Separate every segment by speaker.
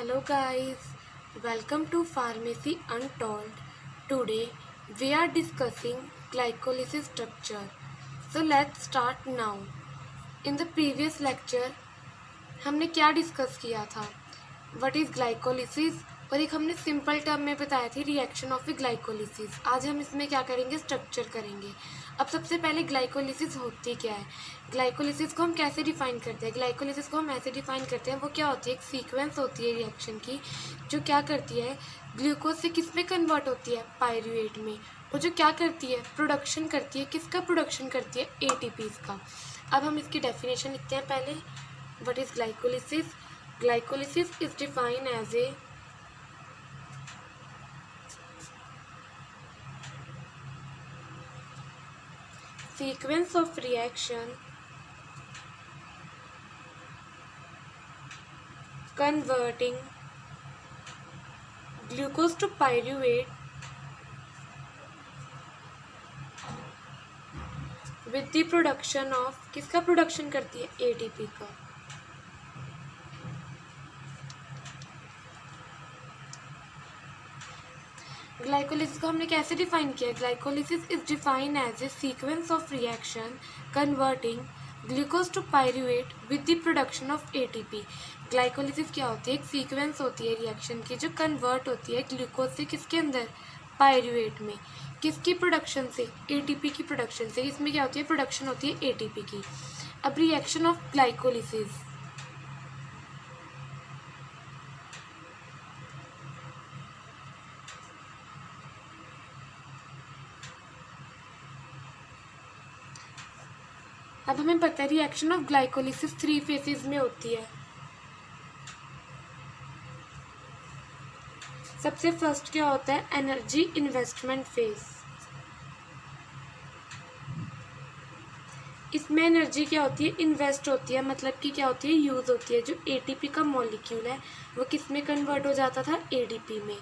Speaker 1: Hello guys, welcome to Pharmacy Untold. Today we are discussing glycolysis structure. So let's start now. In the previous lecture हमने क्या discuss किया था? What is glycolysis? और एक हमने simple term में बताया थी रिएक्शन ऑफ ग्लाइकोलिसिस. आज हम इसमें क्या करेंगे, स्ट्रक्चर करेंगे. अब सबसे पहले ग्लाइकोलिसिस होती क्या है, ग्लाइकोलिसिस को हम कैसे डिफाइन करते हैं. ग्लाइकोलिसिस को हम ऐसे डिफाइन करते हैं, वो क्या होती है, एक सीक्वेंस होती है रिएक्शन की जो क्या करती है, ग्लूकोज से किस में कन्वर्ट होती है, पायरुवेट में. और जो क्या करती है, प्रोडक्शन करती है, किसका प्रोडक्शन करती है, एटीपीज का. अब हम इसकी डेफिनेशन लिखते हैं पहले. What is glycolysis? Glycolysis is defined as a sequence of reaction converting glucose to pyruvate with the production of, किसका प्रोडक्शन करती है, एटीपी का. ग्लाइकोलिसिस को हमने कैसे डिफाइन किया. Glycolysis is defined as a sequence of reaction converting glucose to pyruvate with the production of ATP. Glycolysis क्या होती है, एक सीक्वेंस होती है रिएक्शन की जो कन्वर्ट होती है ग्लूकोज से किसके अंदर, पायरुवेट में. किसकी प्रोडक्शन से, एटीपी की प्रोडक्शन से. इसमें क्या होती है, प्रोडक्शन होती है एटीपी की. अब रिएक्शन ऑफ ग्लाइकोलिसिस, अब हमें पता है रिएक्शन ऑफ ग्लाइकोलिसिस 3 फेजेस में होती है. सबसे फर्स्ट क्या होता है, एनर्जी इन्वेस्टमेंट फेज. इसमें एनर्जी क्या होती है, इन्वेस्ट होती है, मतलब कि क्या होती है, यूज होती है. जो एटीपी का मॉलिक्यूल है वो किस में कन्वर्ट हो जाता था, एडीपी में.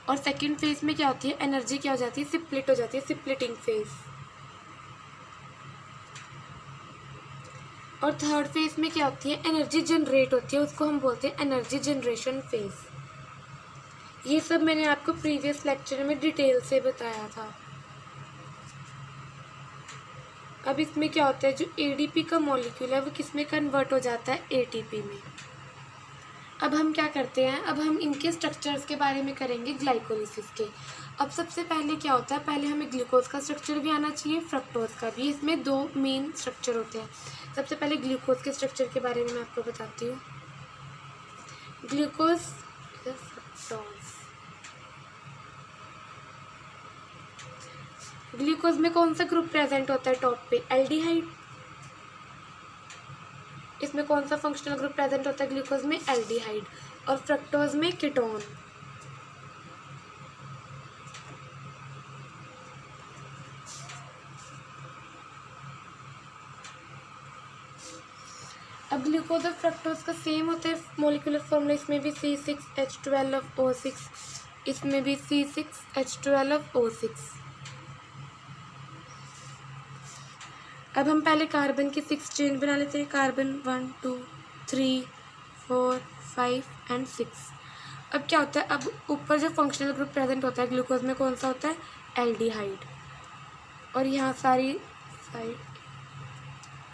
Speaker 1: और सेकेंड फेज में क्या होती है, एनर्जी क्या हो जाती है, सिप्लिट हो जाती है, सिप्लिटिंग फेज. और थर्ड फेज में क्या होती है, एनर्जी जनरेट होती है, उसको हम बोलते हैं एनर्जी जनरेशन फेज. ये सब मैंने आपको प्रीवियस लेक्चर में डिटेल से बताया था. अब इसमें क्या होता है, जो एडीपी का मॉलिक्यूल है वो किस में कन्वर्ट हो जाता है, एटीपी में. अब हम क्या करते हैं, अब हम इनके स्ट्रक्चर्स के बारे में करेंगे ग्लाइकोलिसिस के. अब सबसे पहले क्या होता है, पहले हमें ग्लूकोज का स्ट्रक्चर भी आना चाहिए, फ्रक्टोज का भी. इसमें दो मेन स्ट्रक्चर होते हैं. सबसे पहले ग्लूकोज के स्ट्रक्चर के बारे में मैं आपको बताती हूँ. Glucose, fructose. ग्लूकोज में कौन सा ग्रुप प्रेजेंट होता है टॉप पे, एल्डिहाइड. इसमें कौन सा फंक्शनल ग्रुप प्रेजेंट होता है ग्लूकोज में, एल्डिहाइड. और फ्रक्टोज में कीटोन. अब ग्लूकोज और फ्रक्टोज का सेम होता है मोलिकुलर फॉर्मूला. इसमें भी C6H12O6, इसमें भी C6H12O6. अब हम पहले कार्बन की 6 चेन बना लेते हैं. Carbon 1 2 3 4 5 and 6. अब क्या होता है, अब ऊपर जो फंक्शनल ग्रुप प्रेजेंट होता है ग्लूकोज में कौन सा होता है, एल्डिहाइड. और यहाँ सारी साइड.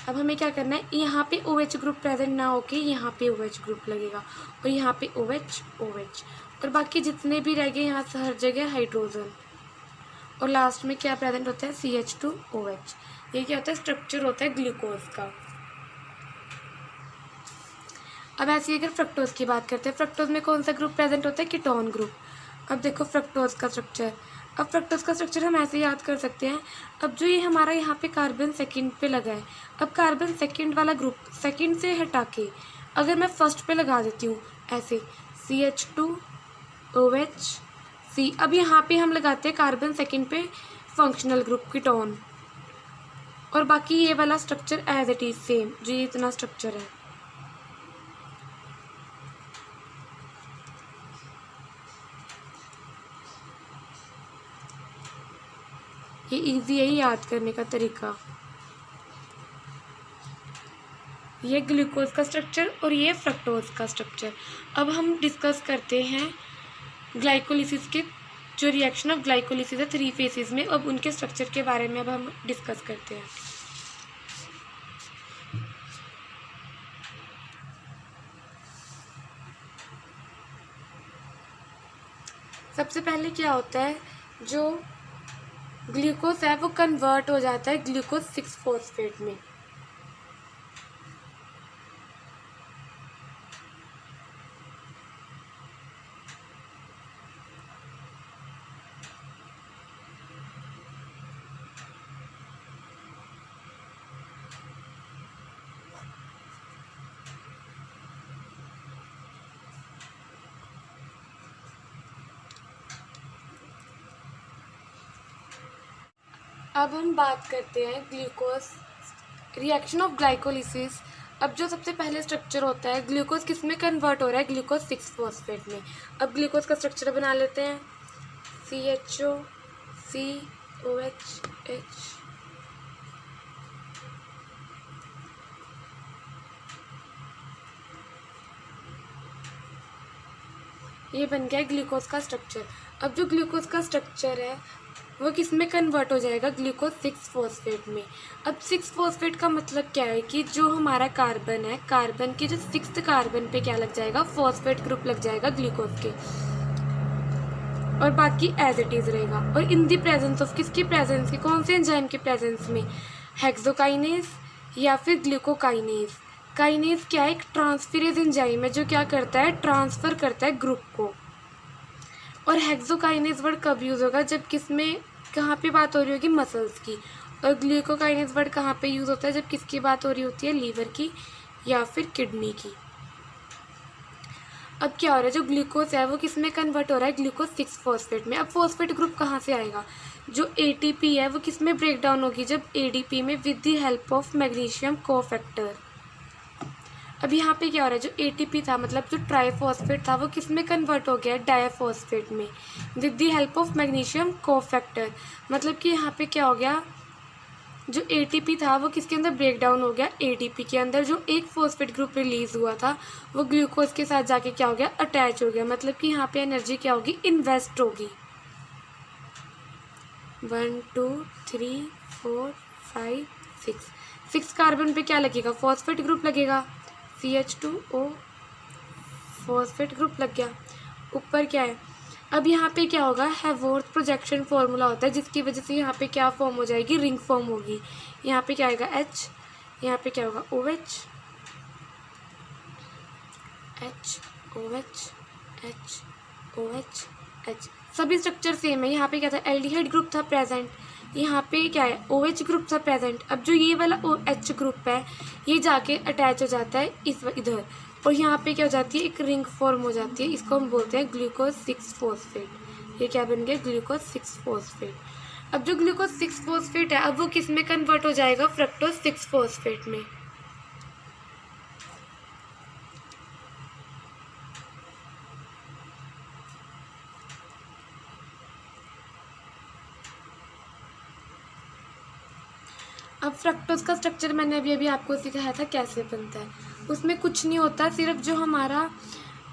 Speaker 1: अब हमें क्या करना है, यहाँ पे OH ग्रुप प्रेजेंट ना होके यहाँ पे OH ग्रुप लगेगा, और यहाँ पे OH OH, और बाकी जितने भी रह गए यहाँ से हर जगह हाइड्रोजन. और लास्ट में क्या प्रेजेंट होता है, CH2OH. ये क्या होता है, स्ट्रक्चर होता है ग्लूकोज का. अब ऐसे अगर फ्रक्टोज की बात करते हैं, फ्रक्टोज में कौन सा ग्रुप प्रेजेंट होता है, कीटोन ग्रुप. अब देखो फ्रक्टोज का स्ट्रक्चर. अब फ्रक्टोज का स्ट्रक्चर हम ऐसे याद कर सकते हैं. अब जो ये हमारा यहाँ पे कार्बन सेकंड पे लगा है, अब कार्बन सेकंड वाला ग्रुप सेकंड से हटा के अगर मैं फर्स्ट पे लगा देती हूँ ऐसे, CH2OH C. अब यहाँ पे हम लगाते हैं कार्बन सेकंड पे फंक्शनल ग्रुप कीटोन. और बाकी ये वाला structure as it is same, जो ये इतना स्ट्रक्चर है. ये इजी है याद करने का तरीका. ये ग्लूकोज का स्ट्रक्चर और ये फ्रक्टोज का स्ट्रक्चर। अब हम डिस्कस करते हैं ग्लाइकोलिसिस के, जो रिएक्शन ऑफ ग्लाइकोलिसिस है 3 फेसेस में, अब उनके स्ट्रक्चर के बारे में अब हम डिस्कस करते हैं। सबसे पहले क्या होता है, जो ग्लूकोज है वो कन्वर्ट हो जाता है ग्लूकोज 6 फॉस्फेट में। अब हम बात करते हैं ग्लूकोज रिएक्शन ऑफ ग्लाइकोलिसिस। अब जो सबसे पहले स्ट्रक्चर होता है, ग्लूकोज किस में कन्वर्ट हो रहा है, ग्लूकोज 6 फॉस्फेट में। अब ग्लूकोज का स्ट्रक्चर बना लेते हैं, CHO COH H। ये बन गया ग्लूकोज का स्ट्रक्चर। अब जो ग्लूकोज का स्ट्रक्चर है वो किस में कन्वर्ट हो जाएगा, ग्लूकोज 6 फॉस्फेट में। अब 6 फॉस्फेट का मतलब क्या है कि जो हमारा कार्बन है, कार्बन के जो 6th कार्बन पे क्या लग जाएगा, फॉस्फेट ग्रुप लग जाएगा ग्लूकोज के, और बाकी एज इट इज रहेगा। और इन दी प्रेजेंस ऑफ, किसकी प्रेजेंस की, कौन से एंजाइम के प्रेजेंस में, हेक्सोकाइनेज या फिर ग्लूकोकाइनेज। काइनेज क्या है, एक ट्रांसफरेज एंजाइम है जो क्या करता है, ट्रांसफर करता है ग्रुप को। और हेक्सोकाइनेज वर्ड कब यूज़ होगा, जब किस में, कहाँ पे बात हो रही होगी, मसल्स की। और ग्लूकोकाइनेज वर्ड कहाँ पे यूज़ होता है, जब किसकी बात हो रही होती है, लीवर की या फिर किडनी की। अब क्या हो रहा है, जो ग्लूकोज है वो किस में कन्वर्ट हो रहा है, ग्लूकोज 6 फॉस्फेट में। अब फॉस्फेट ग्रुप कहाँ से आएगा, जो ATP है वो किस में ब्रेक डाउन होगी, जब ADP में, with the help of magnesium cofactor. अब यहाँ पे क्या हो रहा है, जो ATP था, मतलब जो ट्राइफॉस्फेट था, वो किस में कन्वर्ट हो गया, डायफॉस्फेट में, with the help of magnesium cofactor. मतलब कि यहाँ पे क्या हो गया, जो ATP था वो किसके अंदर ब्रेक डाउन हो गया, ADP के अंदर। जो एक फॉस्फेट ग्रुप रिलीज हुआ था वो ग्लूकोज के साथ जाके क्या हो गया, अटैच हो गया। मतलब कि यहाँ पे एनर्जी क्या होगी, इन्वेस्ट होगी। 1 2 3 4 5 6 कार्बन पे क्या लगेगा, फॉस्फेट ग्रुप लगेगा, CH2O फॉस्फेट ग्रुप लग गया। ऊपर क्या है, अब यहाँ पे क्या होगा, हैवॉर्थ प्रोजेक्शन फॉर्मूला होता है, जिसकी वजह से यहाँ पे क्या फॉर्म हो जाएगी, रिंग फॉर्म होगी। यहाँ पे क्या आएगा, H, यहाँ पे क्या होगा, OH H OH H OH H। सभी स्ट्रक्चर सेम है। यहाँ पे क्या था, एल्डिहाइड ग्रुप था प्रेजेंट, यहाँ पे क्या है, OH ग्रुप था प्रेजेंट। अब जो ये वाला OH ग्रुप है ये जाके अटैच हो जाता है इधर, और यहाँ पे क्या हो जाती है, एक रिंग फॉर्म हो जाती है। इसको हम बोलते हैं ग्लूकोज 6 फॉस्फेट। ये क्या बन गया, ग्लूकोज 6 फॉस्फेट। अब जो ग्लूकोज 6 फॉस्फेट है, अब वो किस में कन्वर्ट हो जाएगा, फ्रक्टोज 6 फॉस्फेट में। अब फ्रक्टोज का स्ट्रक्चर मैंने अभी आपको सिखाया था कैसे बनता है। उसमें कुछ नहीं होता, सिर्फ जो हमारा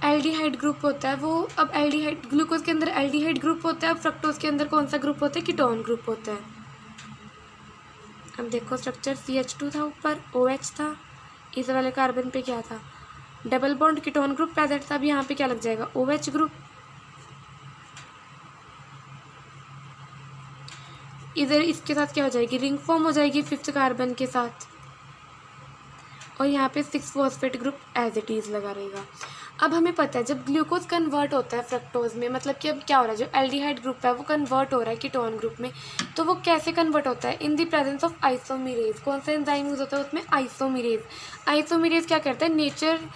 Speaker 1: एल्डिहाइड ग्रुप होता है वो, अब एल्डिहाइड, ग्लूकोज के अंदर एल्डिहाइड ग्रुप होता है, अब फ्रक्टोज के अंदर कौन सा ग्रुप होता है, कीटोन ग्रुप होता है। अब देखो स्ट्रक्चर, CH2 था ऊपर, OH था, इस वाले कार्बन पे क्या था, double bond ketone group present था। अब यहाँ पे क्या लग जाएगा, OH ग्रुप। इधर इसके साथ क्या हो जाएगी, रिंग फॉर्म हो जाएगी 5th कार्बन के साथ, और यहाँ पे 6 phosphate group as it is लगा रहेगा। अब हमें पता है जब ग्लूकोज कन्वर्ट होता है फ्रक्टोज में, मतलब कि अब क्या हो रहा है, जो एल्डिहाइड ग्रुप है वो कन्वर्ट हो रहा है कीटोन ग्रुप में। तो वो कैसे कन्वर्ट होता है, in the presence of isomerase. कौन सा एंजाइम यूज होता है उसमें, आइसोमेरेज। आइसोमेरेज क्या करता है, नेचर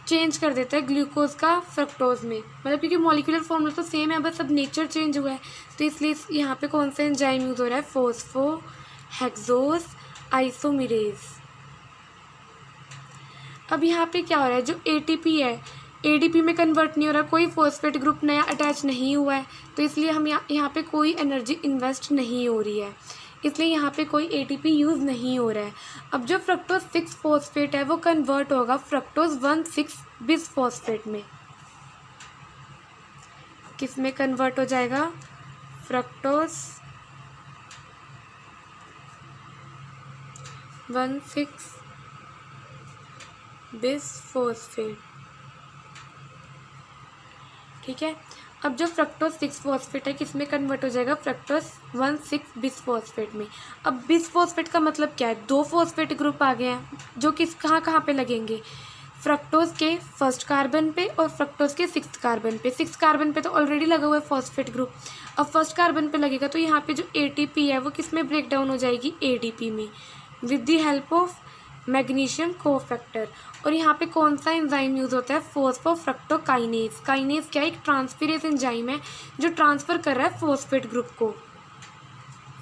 Speaker 1: चेंज कर देता है ग्लूकोज का फ्रक्टोज में, मतलब क्योंकि मॉलिक्यूलर फॉर्मूला तो सेम है, बस अब नेचर चेंज हुआ है। तो इसलिए यहाँ पे कौन सा एंजाइम यूज हो रहा है, फॉस्फो हेक्सोज आइसोमेरेज। अब यहाँ पे क्या हो रहा है, जो ATP है ADP में कन्वर्ट नहीं हो रहा, कोई फॉस्फेट ग्रुप नया अटैच नहीं हुआ है, तो इसलिए हम यहाँ पे कोई एनर्जी इन्वेस्ट नहीं हो रही है। इसलिए यहाँ पे कोई ATP यूज़ नहीं हो रहा है। अब जो फ्रक्टोज 6 फॉस्फेट है वो कन्वर्ट होगा फ्रक्टोज 1,6 बिस फॉस्फेट में। किस में कन्वर्ट हो जाएगा? Fructose 1,6 bis phosphate. ठीक है, अब जो फ्रक्टोज 6 फॉस्फेट है किस में कन्वर्ट हो जाएगा? फ्रक्टोज 1,6 बिस फॉस्फेट में। अब बिस फॉस्फेट का मतलब क्या है? 2 फॉस्फेट ग्रुप आ गए हैं जो किस कहाँ पे लगेंगे? फ्रक्टोज के फर्स्ट कार्बन पे और फ्रक्टोज के 6th कार्बन पे। 6th कार्बन पे तो ऑलरेडी लगा हुआ है फॉस्फेट ग्रुप, अब फर्स्ट कार्बन पे लगेगा तो यहाँ पे जो ATP है वो किस में ब्रेक डाउन हो जाएगी? ADP में, with the help of magnesium cofactor. और यहाँ पे कौन सा एंजाइम यूज़ होता है? फोस्फोफ्रक्टोकाइनेज। काइनेज क्या है? एक ट्रांसफेरेज एंजाइम है जो ट्रांसफ़र कर रहा है फॉस्फेट ग्रुप को।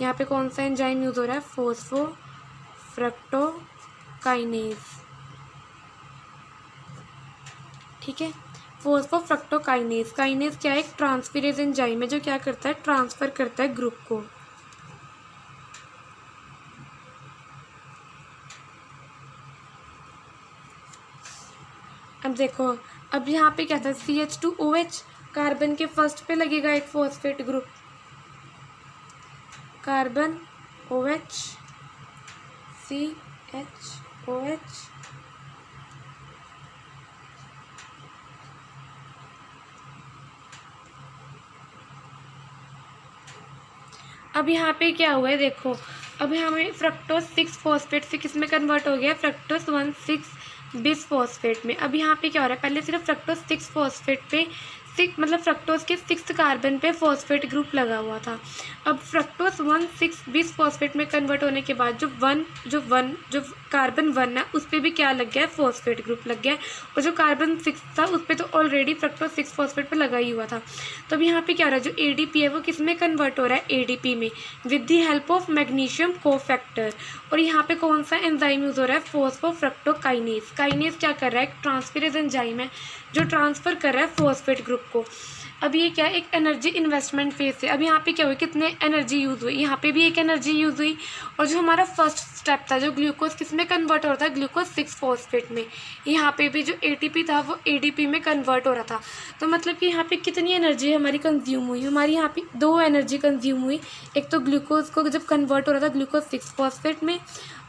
Speaker 1: यहाँ पे कौन सा एंजाइम यूज़ हो रहा है? फोस्फोफ्रक्टोकाइनेज। ठीक है, फोस्फोफ्रक्टोकाइनेज। काइनेज क्या है? एक ट्रांसफेरेज एंजाइम है जो क्या करता है? ट्रांसफ़र करता है ग्रुप को। अब देखो, अब यहाँ पे क्या था? CH2OH, कार्बन के फर्स्ट पे लगेगा एक phosphate group, carbon OH, CHOH। अब यहाँ पे क्या हुआ है? देखो, अब हमें फ्रक्टोज 6 फॉस्फेट से किस में कन्वर्ट हो गया? फ्रक्टोज 1,6 बिस फॉस्फेट में। अब यहाँ पे क्या हो रहा है? पहले सिर्फ फ्रक्टोज 6 फॉस्फेट पे मतलब फ्रक्टोज के 6th कार्बन पे फॉस्फेट ग्रुप लगा हुआ था। अब फ्रक्टोज 1,6 बिस फॉस्फेट में कन्वर्ट होने के बाद जो कार्बन 1 है उस पर भी क्या लग गया है? फॉस्फेट ग्रुप लग गया है। और जो कार्बन 6 था उस पर तो ऑलरेडी फ्रक्टोज 6 फॉस्फेट पे लगा ही हुआ था। तो अब यहाँ पे क्या हो रहा है? जो ADP है वो किस में कन्वर्ट हो रहा है? ADP में, with the help of magnesium cofactor. और यहाँ पे कौन सा एंजाइम यूज़ हो रहा है? फोस्फोफ्रक्टोकाइनेज। काइनेज क्या कर रहा है? एक ट्रांसफेरेज एंजाइम है जो ट्रांसफ़र कर रहा है फॉस्फेट ग्रुप को। अब ये क्या है? एक एनर्जी इन्वेस्टमेंट फेज है। अब यहाँ पे क्या हुई? कितने एनर्जी यूज़ हुई? यहाँ पे भी एक एनर्जी यूज़ हुई। और जो हमारा फर्स्ट स्टेप था, जो ग्लूकोज किस में कन्वर्ट हो रहा था? ग्लूकोज 6 फॉस्फेट में। यहाँ पे भी जो ATP था वो ADP में कन्वर्ट हो रहा था। तो मतलब कि यहाँ पे कितनी एनर्जी हमारी कंज्यूम हुई? हमारी यहाँ पे 2 एनर्जी कंज्यूम हुई। एक तो ग्लूकोज को जब कन्वर्ट हो रहा था ग्लूकोज 6 फॉस्फेट में,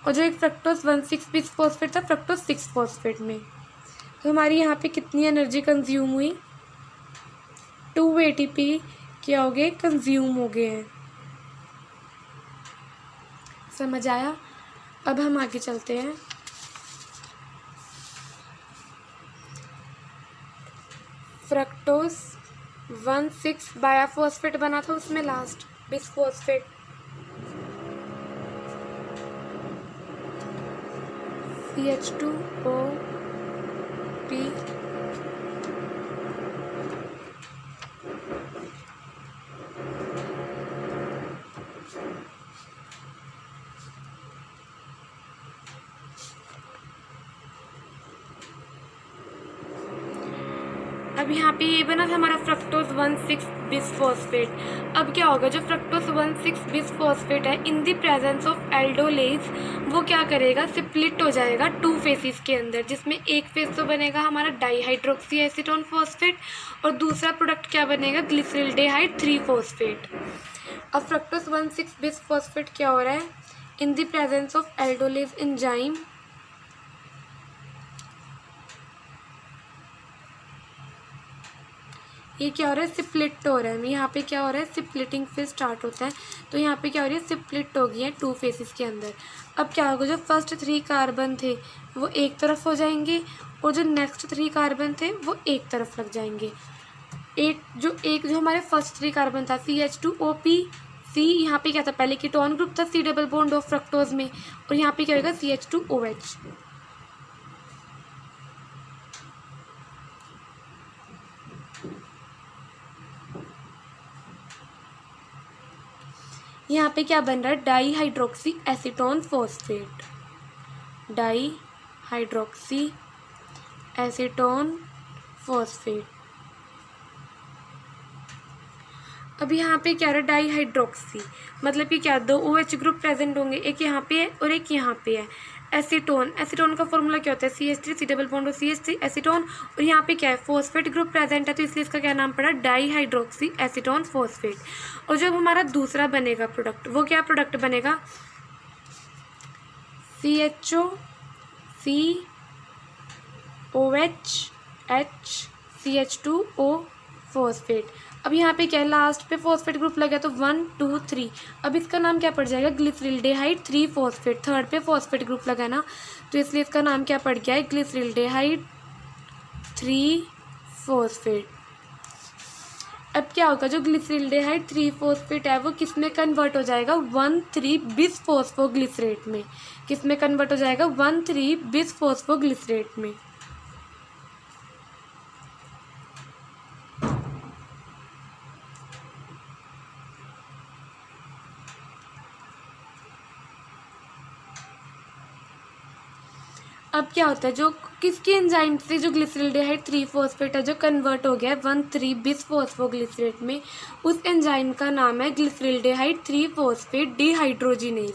Speaker 1: और जो एक फ्रक्टोज 1,6 बिस फॉस्फेट था फ्रक्टोज 6 फॉस्फेट में। तो हमारी यहाँ पे कितनी एनर्जी कंज्यूम हुई? 2 ATP क्या हो गए? कंज्यूम हो गए हैं। समझ आया? अब हम आगे चलते हैं। फ्रक्टोज 1,6 बायाफॉस्फेट बना था उसमें लास्ट बिसफॉस्फेट, CH2OP। अब यहाँ पे ये बना था हमारा फ्रक्टोज 1,6 बिसफॉस्फेट। अब क्या होगा? जो फ्रक्टोज 1,6 बिसफॉस्फेट है in the presence of aldolase वो क्या करेगा? स्प्लिट हो जाएगा 2 फेसिस के अंदर, जिसमें एक फेस तो बनेगा हमारा डाईहाइड्रोक्सी एसीटोन फॉस्फेट और दूसरा प्रोडक्ट क्या बनेगा? ग्लिसरल्डेहाइड 3 फॉस्फेट। अब फ्रक्टोज 1,6 बिसफॉस्फेट क्या हो रहा है? In the presence of aldolase enzyme ये क्या हो रहा है? स्प्लिट हो रहा है। यहाँ पे क्या हो रहा है? स्प्लिटिंग फेज स्टार्ट होता है। तो यहाँ पे क्या हो रही है? स्प्लिट हो गई है 2 फेसेस के अंदर। अब क्या होगा? जो फर्स्ट 3 कार्बन थे वो एक तरफ हो जाएंगे और जो नेक्स्ट 3 कार्बन थे वो एक तरफ लग जाएंगे। जो हमारे फर्स्ट 3 कार्बन था CH2OP, C यहाँ पे क्या था? पहले कीटोन ग्रुप था C double bond of fructose में, और यहाँ पे क्या होगा? CH2OH। यहाँ पे क्या बन रहा है? Dihydroxy acetone phosphate, dihydroxy acetone phosphate. अब यहाँ पे क्या रहा, डाई हाइड्रोक्सी, मतलब कि क्या, दो OH ग्रुप प्रेजेंट होंगे, एक यहाँ पे है और एक यहाँ पे है। एसीटोन, एसीटोन का फॉर्मूला क्या होता है, CH3, C डबल बॉन्ड और CH3 एसीटोन, और यहाँ पे क्या है, फॉस्फेट ग्रुप प्रेजेंट है, तो इसलिए इसका क्या नाम पड़ा, डाई हाइड्रोक्सी एसीटोन फॉस्फेट। और जब हमारा दूसरा बनेगा प्रोडक्ट, वो क्या प्रोडक्ट बनेगा, CHO COH H CH2O phosphate. अब यहाँ पे क्या है, लास्ट पे फॉस्फेट ग्रुप लगा तो 1 2 3, अब इसका नाम क्या पड़ जाएगा, ग्लिसरल्डेहाइड 3 फॉस्फेट, थर्ड पे फॉस्फेट ग्रुप लगा ना, तो इसलिए इसका नाम क्या पड़ गया है, ग्लिसरल्डेहाइड 3 फॉस्फेट। अब क्या होगा, जो ग्लिसरल्डेहाइड 3 फॉस्फेट है वो किस में कन्वर्ट हो जाएगा, 1,3-बिस फॉस्फोग्लिसरेट में। किस में कन्वर्ट हो जाएगा, 1,3-बिस फॉस्फोग्लिसरेट में। अब क्या होता है, जो किसकी एंजाइम से जो ग्लिसरल्डेहाइड 3 फॉस्फेट है जो कन्वर्ट हो गया है 1,3-बिस फॉस्फोग्लिसरेट में, उस एंजाइम का नाम है ग्लिसरल्डेहाइड 3 फॉस्फेट डिहाइड्रोजिनेज।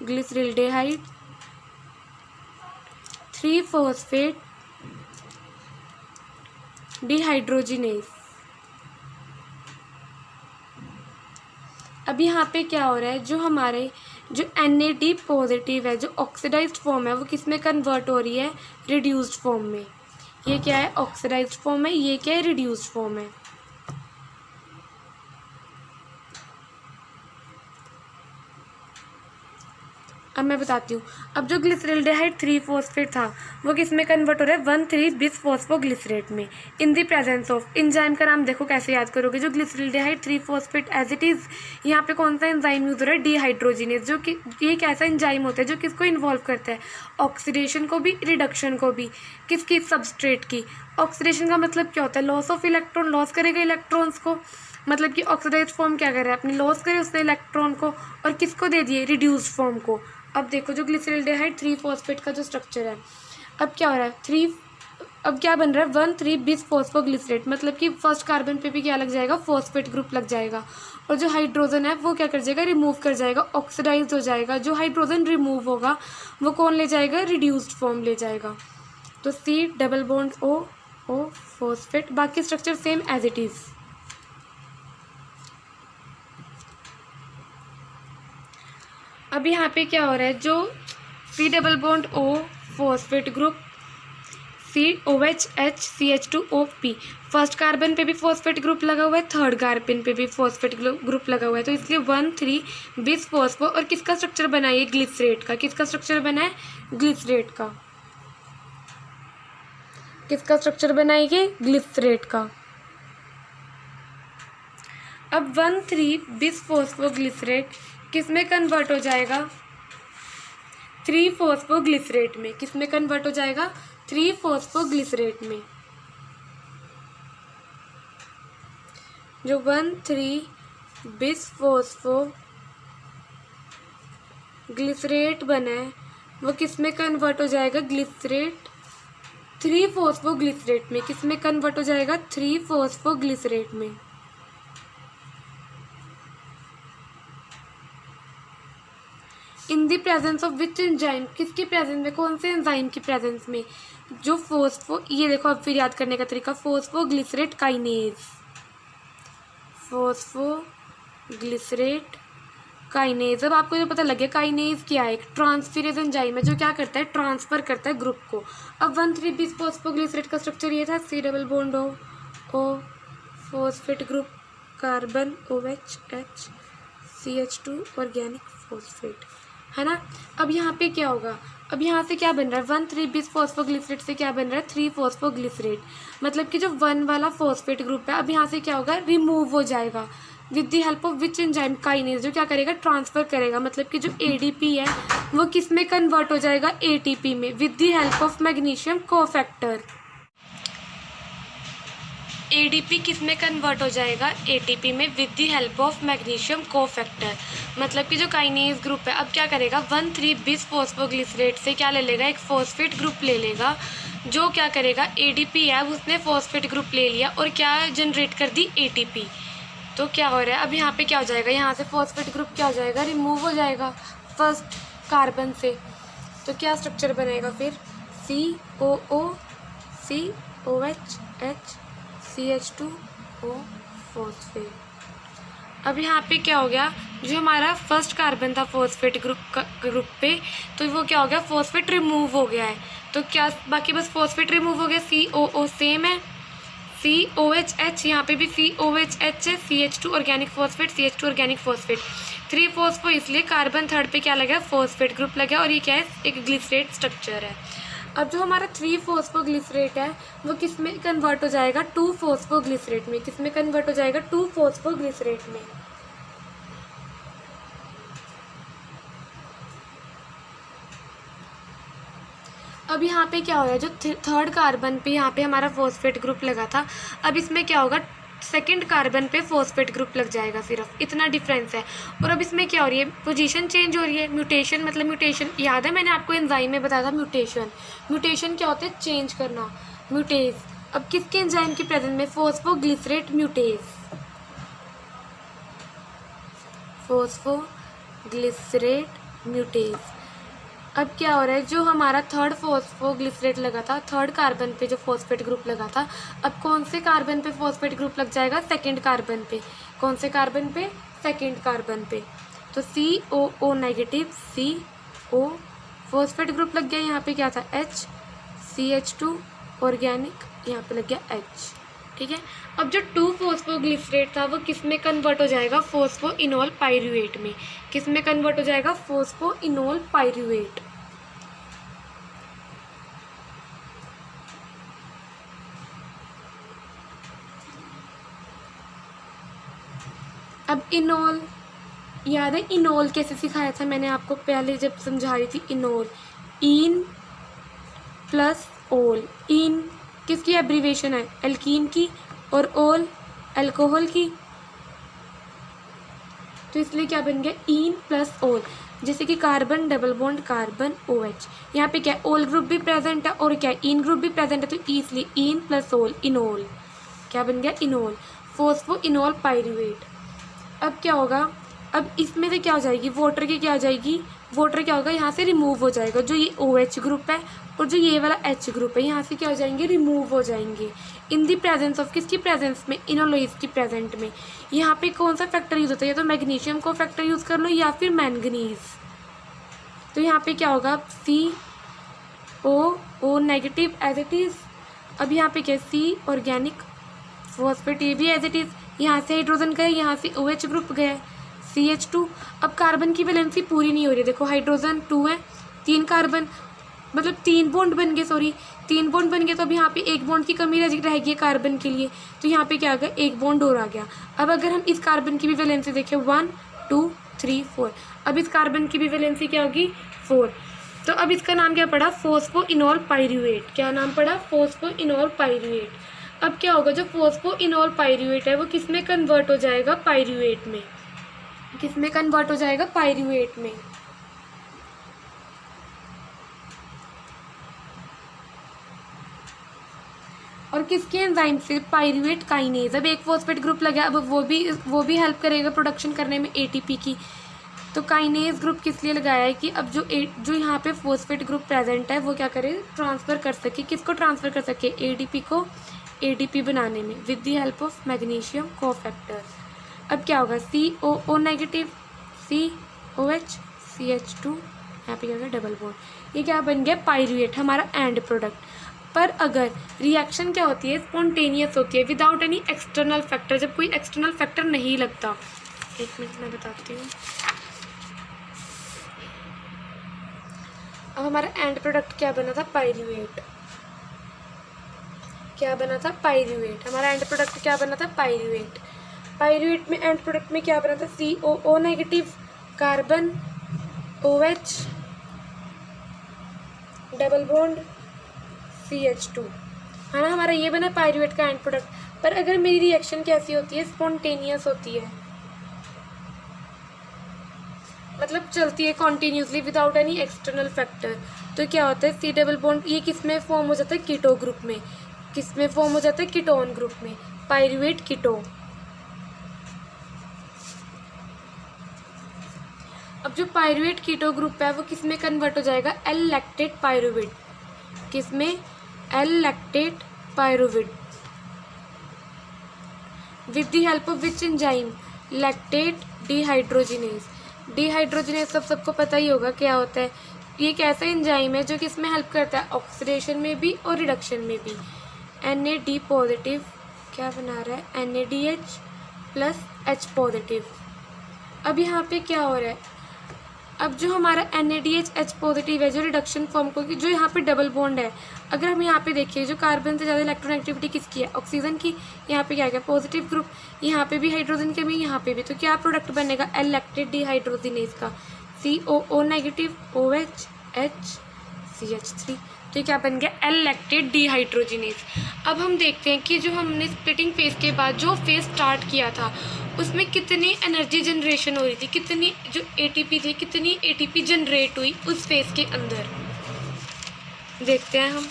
Speaker 1: ग्लिसरल्डेहाइड 3 phosphate dehydrogenase. अब यहाँ पे क्या हो रहा है, जो हमारे जो NAD पॉजिटिव है, जो ऑक्सीडाइज्ड फॉर्म है, वो किस में कन्वर्ट हो रही है, रिड्यूस्ड फॉर्म में। ये क्या है, ऑक्सीडाइज्ड फॉर्म है, ये क्या है, रिड्यूस्ड फॉर्म है। अब मैं बताती हूँ, अब जो ग्लिसरल्डेहाइड 3 फॉस्फेट था वो किस में कन्वर्ट हो रहा है, 1,3-बिस फॉस्फोग्लिसरेट में, in the presence of, enzyme का नाम देखो कैसे याद करोगे, जो ग्लिसरल्डेहाइड 3 फॉस्फेट एज इट इज़, यहाँ पे कौन सा एंजाइम यूज हो रहा है, डिहाइड्रोजिनेज, जो कि ये एक ऐसा एंजाइम होता है जो किसको इन्वॉल्व करता है, ऑक्सीडेशन को भी, रिडक्शन को भी, किसकी, सबस्ट्रेट की। ऑक्सीडेशन का मतलब क्या होता है, लॉस ऑफ इलेक्ट्रॉन, लॉस करेगा इलेक्ट्रॉन्स को, मतलब कि ऑक्सीडाइज्ड फॉर्म क्या करे, अपनी लॉस करे उसने इलेक्ट्रॉन को, और किसको दे दिए, रिड्यूस्ड फॉर्म को। अब देखो जो ग्लिसरल्डेहाइड 3 फॉस्फेट का जो स्ट्रक्चर है, अब क्या हो रहा है, अब क्या बन रहा है, 1,3-बिस फॉस्फोग्लिसरेट, मतलब कि फर्स्ट कार्बन पे भी क्या लग जाएगा, फॉस्फेट ग्रुप लग जाएगा, और जो हाइड्रोजन है वो क्या कर जाएगा, रिमूव कर जाएगा, ऑक्सीडाइज हो जाएगा। जो हाइड्रोजन रिमूव होगा वो कौन ले जाएगा, रिड्यूस्ड फॉर्म ले जाएगा, तो C double bond O phosphate, बाकी structure same as it is. अब यहाँ पे क्या हो रहा है, जो C double bond O phosphate group COH H CH2OP, first carbon पे भी फॉस्फेट ग्रुप लगा हुआ है, थर्ड कार्बन पे भी फॉस्फेट ग्रुप लगा हुआ है, तो इसलिए 1,3-बिस फॉस्फो, और किसका स्ट्रक्चर बना है, ग्लिसरेट का। किसका स्ट्रक्चर बना है, ग्लिसरेट का। किसका स्ट्रक्चर बनाएंगे, ग्लिसरेट का। अब 1,3-बिस फॉस्फोग्लिसरेट किस में कन्वर्ट हो जाएगा, 3 फॉस्फोग्लिसरेट में। किस में कन्वर्ट हो जाएगा, 3 फॉस्फोग्लिसरेट में। जो 1,3-बिस फॉस्फोग्लिसरेट बना है वो किस में कन्वर्ट हो जाएगा, ग्लिसरेट 3 फॉस्फोग्लिसरेट में। किस में कन्वर्ट हो जाएगा, 3 फॉस्फोग्लिसरेट में। In the presence of which enzyme, किसकी प्रेजेंस में, कौन से एंजाइम की प्रेजेंस में, जो ये देखो अब फिर याद करने का तरीका, फॉस्फोग्लिसरेट काइनेज। Phosphoglycerate kinase. अब आपको जो पता लग गया काइनेज क्या है, एक ट्रांसफेरेज एंजाइम है जो क्या करता है, ट्रांसफर करता है ग्रुप को। अब 1,3-बिस फॉस्फोग्लिसरेट का स्ट्रक्चर ये था, C double bond O phosphate group, carbon OH H CH2 organic phosphate, है ना। अब यहाँ पे क्या होगा, अब यहाँ से क्या बन रहा है, 1,3-बिस फॉस्फोग्लिसरेट से क्या बन रहा है, 3 फॉस्फोग्लिसरेट, मतलब कि जो 1 वाला फॉस्फेट ग्रुप है अब यहाँ से क्या होगा, रिमूव हो जाएगा with the help of which enzyme, kinase, जो क्या करेगा, ट्रांसफर करेगा, मतलब कि जो ADP है वो किस में कन्वर्ट हो जाएगा, ATP में, with the help of magnesium cofactor. ADP किस में कन्वर्ट हो जाएगा, ATP में, with the help of magnesium cofactor. मतलब कि जो काइनेज ग्रुप है अब क्या करेगा, 1,3-बिस फॉस्फोग्लिसरेट से क्या ले लेगा, एक फॉस्फेट ग्रुप ले लेगा, जो क्या करेगा, ADP है अब उसने फॉस्फेट ग्रुप ले लिया और क्या जनरेट कर दी, ATP। तो क्या हो रहा है, अब यहाँ पे क्या हो जाएगा, यहाँ से फॉस्फेट ग्रुप क्या हो जाएगा, रिमूव हो जाएगा फर्स्ट कार्बन से। तो क्या स्ट्रक्चर बनेगा फिर, COO COH CH2O फॉस्फेट। अब यहाँ पे क्या हो गया, जो हमारा फर्स्ट कार्बन था फॉस्फेट ग्रुप पे, तो वो क्या हो गया, फॉस्फेट रिमूव हो गया है। तो क्या बाकी बस फॉस्फेट रिमूव हो गया, COO सेम है, COHH यहाँ पे भी COHH है, CH2 organic phosphate, CH2 organic phosphate, 3 phospho, इसलिए कार्बन थर्ड पे क्या लगा, फॉस्फेट ग्रुप लगा, और ये क्या है, एक ग्लिसरेट स्ट्रक्चर है। अब जो हमारा 3 फॉस्फोग्लिसरेट है वो किस में कन्वर्ट हो जाएगा, 2 फॉस्फोग्लिसरेट में। किस में कन्वर्ट हो जाएगा, 2 फॉस्फोग्लिसरेट में। अब यहाँ पे क्या हो रहा है, जो थर्ड कार्बन पे यहाँ पे हमारा फॉस्फेट ग्रुप लगा था, अब इसमें क्या होगा, सेकंड कार्बन पे फॉस्फेट ग्रुप लग जाएगा, सिर्फ इतना डिफरेंस है। और अब इसमें क्या हो रही है, पोजीशन चेंज हो रही है, म्यूटेशन, मतलब म्यूटेशन याद है मैंने आपको एंजाइम में बताया था, म्यूटेशन क्या होता है, चेंज करना, म्यूटेज। अब किसके एंजाइम की प्रेजेंस में, फॉस्फोग्लिसरेट म्यूटेज, फॉस्फोग्लिसरेट म्यूटेज। अब क्या हो रहा है, जो हमारा थर्ड फॉस्फोग्लिसरेट लगा था, थर्ड कार्बन पे जो फॉस्फेट ग्रुप लगा था, अब कौन से कार्बन पे फॉस्फेट ग्रुप लग जाएगा, सेकंड कार्बन पे। कौन से कार्बन पे, सेकंड कार्बन पे। तो COO negative, CO phosphate group लग गया, यहाँ पे क्या था, H, CH2 ऑर्गेनिक, यहाँ पे लग गया H, ठीक है। अब जो 2 फॉस्फोग्लिसरेट था वो किस में कन्वर्ट हो जाएगा, फॉस्फोइनोल पाइरूवेट में। किस में कन्वर्ट हो जाएगा, फॉस्फोइनोल पाइरूवेट। अब इनोल याद है, इनोल कैसे सिखाया था मैंने आपको पहले जब समझा रही थी, इनोल, इन प्लस ओल। इन किसकी एब्रीवेशन है, एल्कीन की, और ओल अल्कोहल की, तो इसलिए क्या बन गया, इन प्लस ओल। जैसे कि carbon double bond carbon OH, यहाँ पे क्या ओल ग्रुप भी प्रेजेंट है और क्या इन ग्रुप भी प्रेजेंट है, तो इसलिए इन प्लस ओल, इनोल। क्या बन गया, इनोल, फॉस्फोइनोल पाइरूवेट। अब क्या होगा, अब इसमें से क्या हो जाएगी, वाटर की क्या हो जाएगी, वाटर क्या होगा, यहाँ से रिमूव हो जाएगा, जो ये OH ग्रुप है और जो ये वाला H ग्रुप है, यहाँ से क्या हो जाएंगे, रिमूव हो जाएंगे, इन दी प्रेजेंस ऑफ, किसकी प्रेजेंस में, इनोलोइज की प्रेजेंट में। यहाँ पे कौन सा फैक्टर यूज होता है, या तो मैग्नीशियम को फैक्टर यूज कर लो या फिर मैंगनीज। तो यहाँ पे क्या होगा, COO negative as it is. अब यहाँ पे क्या, C ऑर्गेनिक फॉस्फेट, ये भी एज इट इज, यहाँ से हाइड्रोजन गए, यहाँ से OH ग्रुप गया, CH2। अब कार्बन की वैलेंसी पूरी नहीं हो रही है, देखो हाइड्रोजन 2 है, 3 कार्बन, मतलब 3 बॉन्ड बन गए, 3 बॉन्ड बन गए, तो अब यहाँ पे 1 बॉन्ड की कमी रहेगी कार्बन के लिए, तो यहाँ पे क्या आ गया, 1 बॉन्ड और आ गया। अब अगर हम इस कार्बन की भी वैलेंसी देखें, 1 2 3 4, अब इस कार्बन की भी वैलेंसी क्या होगी, 4। तो अब इसका नाम क्या पड़ा, फॉस्फोइनोल पाइरूवेट। क्या नाम पड़ा, फॉस्फोइनोल पाइरूवेट। अब क्या होगा, जो फॉस्फोइनोल पाइरूवेट है वो किस में कन्वर्ट हो जाएगा, पाइरूवेट में। किस में कन्वर्ट हो जाएगा, पाइरूवेट में। और किसके एंजाइम से, पाइरूवेट काइनेज। अब एक फॉस्फेट ग्रुप लगा, अब वो भी हेल्प करेगा प्रोडक्शन करने में ATP की। तो काइनेज ग्रुप किस लिए लगाया है कि अब जो यहाँ पे फॉस्फेट ग्रुप प्रेजेंट है वो क्या करे, ट्रांसफ़र कर सके, किसको ट्रांसफ़र कर सके, ADP को ATP बनाने में with the help of magnesium cofactor. अब क्या होगा, COO नेगेटिव, COH CH2, यहाँ पे क्या होगा, डबल बॉन्ड, ये क्या बन गया, पाइरूवेट, हमारा एंड प्रोडक्ट। पर अगर रिएक्शन क्या होती है, स्पॉन्टेनियस होती है, विदाउट एनी एक्सटर्नल फैक्टर, जब कोई एक्सटर्नल फैक्टर नहीं लगता। 1 मिनट मैं बताती हूँ। अब हमारा एंड प्रोडक्ट क्या बना था, पाइरूवेट। क्या बना था, पाइरूवेट। हमारा एंड प्रोडक्ट क्या बना था, पाइरूवेट। पाइरूवेट में एंड प्रोडक्ट में क्या बना था, COO negative carbon OH double bond CH2, है ना, हमारा ये बना पाइरूवेट का एंड प्रोडक्ट। पर अगर मेरी रिएक्शन कैसी होती है, स्पॉन्टेनियस होती है, मतलब चलती है continuously without any external factor, तो क्या होता है, C डबल बॉन्ड, ये किस में फॉर्म हो जाता है, कीटो ग्रुप में। किस में फॉर्म हो जाता है, कीटोन ग्रुप में, पाइरूवेट कीटो। अब जो पायरुवेट कीटो ग्रुप है वो किस में कन्वर्ट हो जाएगा, एल लैक्टेट पायरुवेट। किस में, L lactate pyruvate. With the help of which enzyme, lactate dehydrogenase. Dehydrogenase सबको पता ही होगा क्या होता है। ये एक ऐसा एंजाइम है जो किस में हेल्प करता है, ऑक्सीडेशन में भी और रिडक्शन में भी। NAD पॉजिटिव क्या बना रहा है, NADH प्लस H पॉजिटिव। अब यहाँ पे क्या हो रहा है, अब जो हमारा NADH H पॉजिटिव है जो रिडक्शन फॉर्म को, जो यहाँ पे डबल बॉन्ड है, अगर हम यहाँ पे देखिए जो कार्बन से ज़्यादा इलेक्ट्रोनेगेटिविटी किसकी है, ऑक्सीजन की। यहाँ पे क्या गया, पॉजिटिव ग्रुप। यहाँ पे भी हाइड्रोजन के भी, यहाँ पे भी। तो क्या प्रोडक्ट बनेगा, एल लैक्टेट डिहाइड्रोजिनेज का, COO negative OH H CH3। तो क्या बन गया, एल लैक्टेट डिहाइड्रोजिनेज। अब हम देखते हैं कि जो हमने स्प्लिटिंग फेज के बाद जो फेज स्टार्ट किया था उसमें कितनी एनर्जी जनरेशन हो रही थी, कितनी जो ATP थी, कितनी ATP जनरेट हुई उस फेज के अंदर, देखते हैं हम।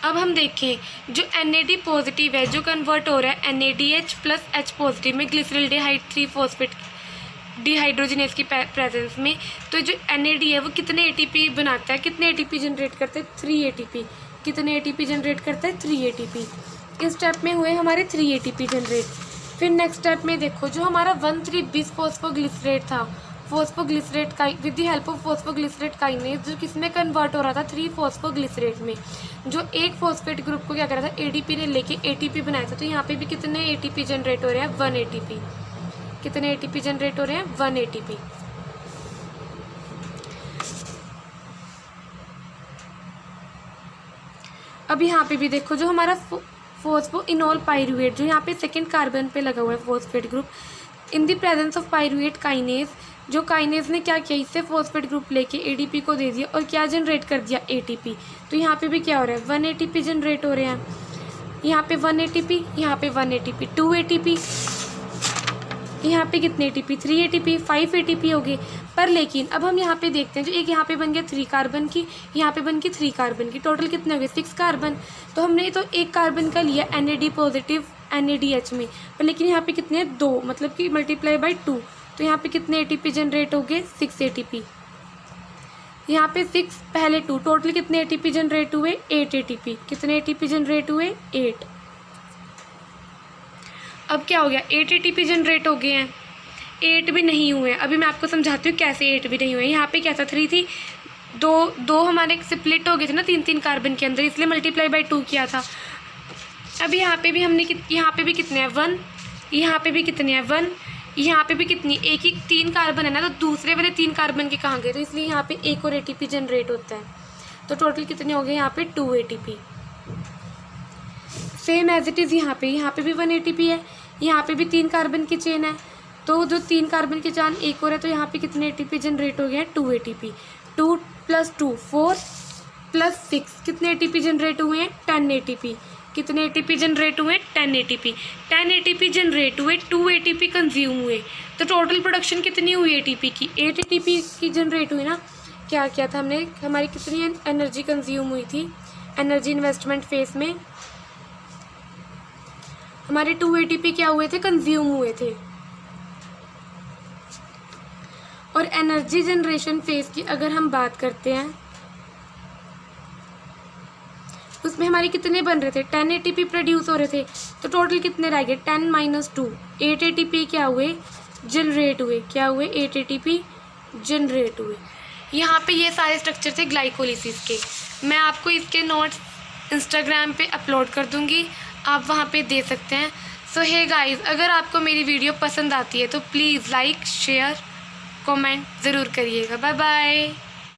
Speaker 1: अब हम देखें जो NAD पॉजिटिव है जो कन्वर्ट हो रहा है NADH प्लस H पॉजिटिव में ग्लिसरल डिहाइड 3-फॉस्फेट डिहाइड्रोजिनेज की प्रेजेंस में। तो जो NAD है वो कितने ATP बनाता है, कितने ATP जनरेट करते हैं, 3 ATP। कितने ATP जनरेट करता है, 3 ATP। इस स्टेप में हुए हमारे 3 ATP जनरेट। फिर नेक्स्ट स्टेप में देखो जो हमारा 1,3-बिसफॉस्फोग्लिसरेट था, फॉस्फोग्लिसरेट का with the help of phosphoglycerate kinase जो किसमें कन्वर्ट हो रहा था, 3-फॉस्फोग्लिसरेट में। जो एक फॉस्फेट ग्रुप को क्या कर रहा था, ADP ने लेके ATP बनाया था। तो यहाँ पे भी कितने ATP जनरेट हो रहे हैं, 1 ATP। कितने ATP जनरेट हो रहे हैं, 1 ATP। अब यहाँ पे भी देखो जो हमारा फॉस्फोइनोल पायरुवेट जो यहाँ पे सेकंड कार्बन पे लगा हुआ है phosphate group, in the presence of pyruvate kinase, जो काइनेज ने क्या किया, इससे फॉस्फेट ग्रुप लेके ADP को दे दिया और क्या जनरेट कर दिया, ATP। तो यहाँ पे भी क्या हो रहा है, 1 ATP जनरेट हो रहे हैं। यहाँ पे 1 ATP, यहाँ पे 1 ATP, 2 ATP। यहाँ पे कितने ATP, 3 ATP, 5 ATP हो गए। पर लेकिन अब हम यहाँ पे देखते हैं जो एक यहाँ पे बन गया 3 कार्बन की, यहाँ पे बन गई 3 कार्बन की, टोटल कितने हो गए, 6 कार्बन। तो हमने तो एक कार्बन का लिया NAD पॉजिटिव NADH में, पर लेकिन यहाँ पे कितने, 2, मतलब कि मल्टीप्लाई बाई 2। तो यहाँ पे कितने ATP जनरेट हो गए, 6 ATP। यहाँ पे 6 पहले 2, टोटल कितने ATP जनरेट हुए, 8 ATP। कितने ATP जनरेट हुए, 8। अब क्या हो गया, 8 ATP जनरेट हो गए हैं, 8 भी नहीं हुए। अभी मैं आपको समझाती हूँ कैसे 8 भी नहीं हुए। यहाँ पे क्या था, 3 थी, दो हमारे स्प्लिट हो गए थे ना 3-3 कार्बन के अंदर, इसलिए मल्टीप्लाई बाई 2 किया था। अब यहाँ पे भी हमने यहाँ पे भी कितने हैं, 1, यहाँ पे भी कितने हैं, 1, यहाँ पे भी कितनी, एक ही 3 कार्बन है ना, तो दूसरे वाले 3 कार्बन के कहाँ गए, तो इसलिए यहाँ पे एक और ATP जनरेट होता है। तो टोटल कितने हो गए यहाँ पे, 2 ATP। Same as it is यहाँ पे भी 1 ATP है, यहाँ पे भी 3 कार्बन की चेन है, तो जो 3 कार्बन की चेन एक और है, तो यहाँ पे कितने ATP जनरेट हो गए हैं, 2 ATP। 2 + 2 4 + 6 कितने ATP जनरेट हुए हैं, 10 ATP। कितने ATP जनरेट हुए, 10 ATP। 10 ATP जनरेट हुए, 2 ATP कंज्यूम हुए, तो टोटल प्रोडक्शन कितनी हुई ATP की, 8 ATP की जनरेट हुई ना। क्या किया था हमने, हमारी कितनी एनर्जी कंज्यूम हुई थी, एनर्जी इन्वेस्टमेंट फेज में हमारे 2 ATP क्या हुए थे, कंज्यूम हुए थे। और एनर्जी जनरेशन फेज की अगर हम बात करते हैं उसमें हमारे कितने बन रहे थे, 10 ATP प्रोड्यूस हो रहे थे, तो टोटल कितने रह गए, 10 - 2 8 ATP क्या हुए, जनरेट हुए। क्या हुए, 8 ATP जनरेट हुए। यहाँ पे ये सारे स्ट्रक्चर थे ग्लाइकोलिसिस के। मैं आपको इसके नोट्स इंस्टाग्राम पे अपलोड कर दूँगी, आप वहाँ पे दे सकते हैं। सो हे गाइस, अगर आपको मेरी वीडियो पसंद आती है तो प्लीज़ लाइक शेयर कमेंट ज़रूर करिएगा। Bye bye.